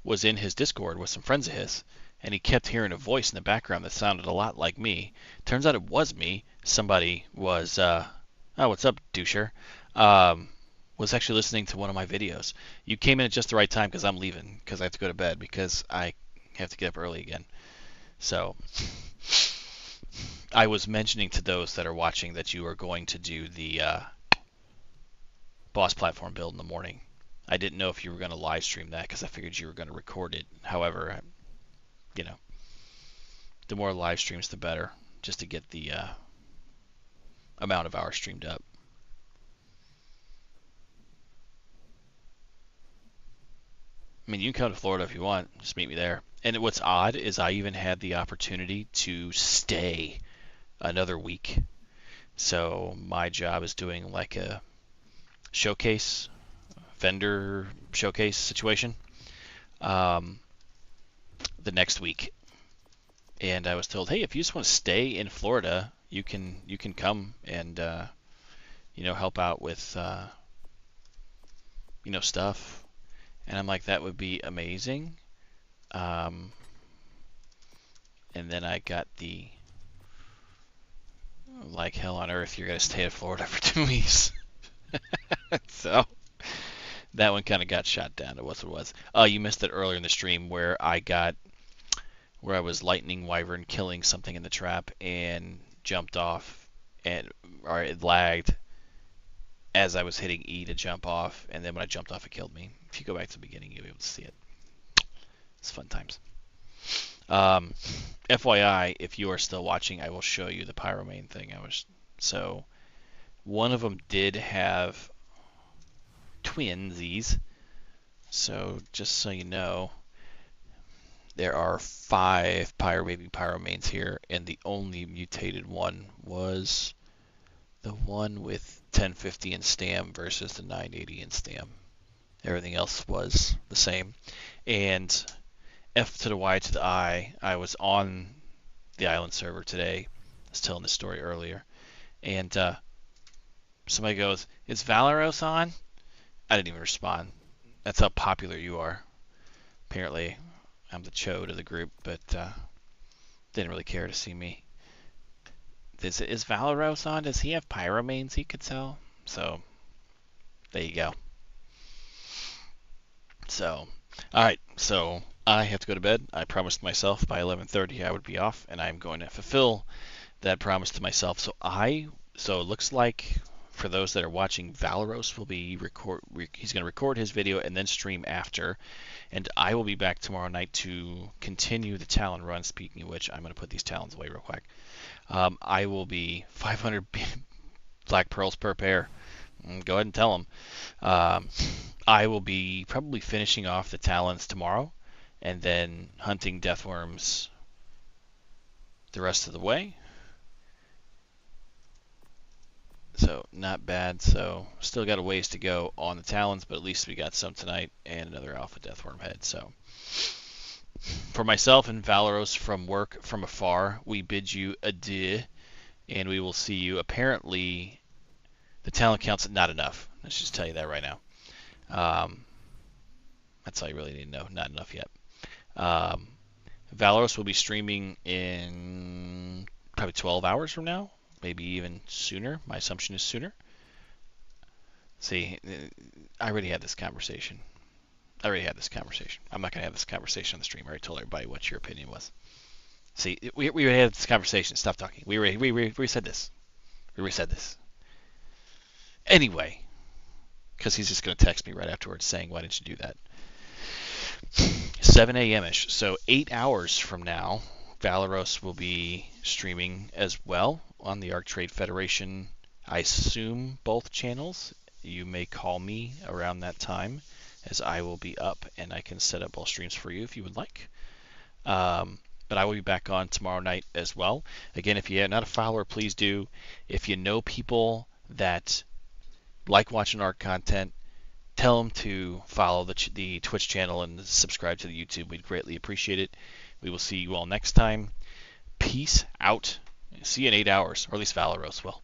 [SPEAKER 1] was in his Discord with some friends of his, and he kept hearing a voice in the background that sounded a lot like me. Turns out it was me. Somebody was, oh, what's up, doucher? Was actually listening to one of my videos. You came in at just the right time because I'm leaving because I have to go to bed because I have to get up early again. So I was mentioning to those that are watching that you are going to do the boss platform build in the morning. I didn't know if you were going to live stream that because I figured you were going to record it. However, you know, the more live streams, the better, just to get the amount of hours streamed up. I mean, you can come to Florida if you want. Just meet me there. And what's odd is I even had the opportunity to stay another week. So my job is doing like a showcase, vendor showcase situation the next week. And I was told, hey, if you just want to stay in Florida, you can come and help out with stuff. And I'm like, that would be amazing. And then I got the, like hell on earth, you're going to stay in Florida for 2 weeks. So that one kind of got shot down to what it was. You missed it earlier in the stream where I was lightning wyvern killing something in the trap and jumped off, or it lagged as I was hitting E to jump off, and then when I jumped off, it killed me. If you go back to the beginning, you'll be able to see it. It's fun times. FYI, if you are still watching, I will show you the pyromane thing. So one of them did have twinsies. So just so you know, there are 5 baby pyromanes here, and the only mutated one was the one with 1050 in stam versus the 980 in stam. Everything else was the same. And F to the Y to the I was on the island server today. I was telling this story earlier. And somebody goes, is Valeros on? I didn't even respond. That's how popular you are. Apparently, I'm the chode of the group, but didn't really care to see me. Is Valeros on? Does he have pyromanes he could sell? So, there you go. So, alright, so I have to go to bed. I promised myself by 11:30 I would be off, and I'm going to fulfill that promise to myself. So it looks like for those that are watching, Valeros will be he's going to record his video and then stream after, and I will be back tomorrow night to continue the Talon run. Speaking of which, I'm going to put these Talons away real quick. I will be 500 black pearls per pair. Go ahead and tell them. I will be probably finishing off the Talons tomorrow, and then hunting deathworms the rest of the way. So not bad. So still got a ways to go on the Talons, but at least we got some tonight and another alpha deathworm head. So for myself and Valeros from work from afar, we bid you adieu, and we will see you. Apparently, the Talon count's not enough. Let's just tell you that right now. That's all you really need to know. Not enough yet. Valeros will be streaming in probably 12 hours from now, maybe even sooner. My assumption is sooner. See, I already had this conversation. I'm not going to have this conversation on the stream. I already told everybody what your opinion was. See, we already had this conversation. Stop talking. We said this. We said this. Anyway, because he's just going to text me right afterwards saying, why didn't you do that? 7 a.m.-ish. So 8 hours from now, Valeros will be streaming as well on the Arc Trade Federation. I assume both channels. you may call me around that time, as I will be up and I can set up all streams for you if you would like. But I will be back on tomorrow night as well. Again, if you're not a follower, please do. If you know people that like watching our content, tell them to follow the Twitch channel and subscribe to the YouTube. We'd greatly appreciate it. We will see you all next time. Peace out. See you in 8 hours, or at least Valoros will.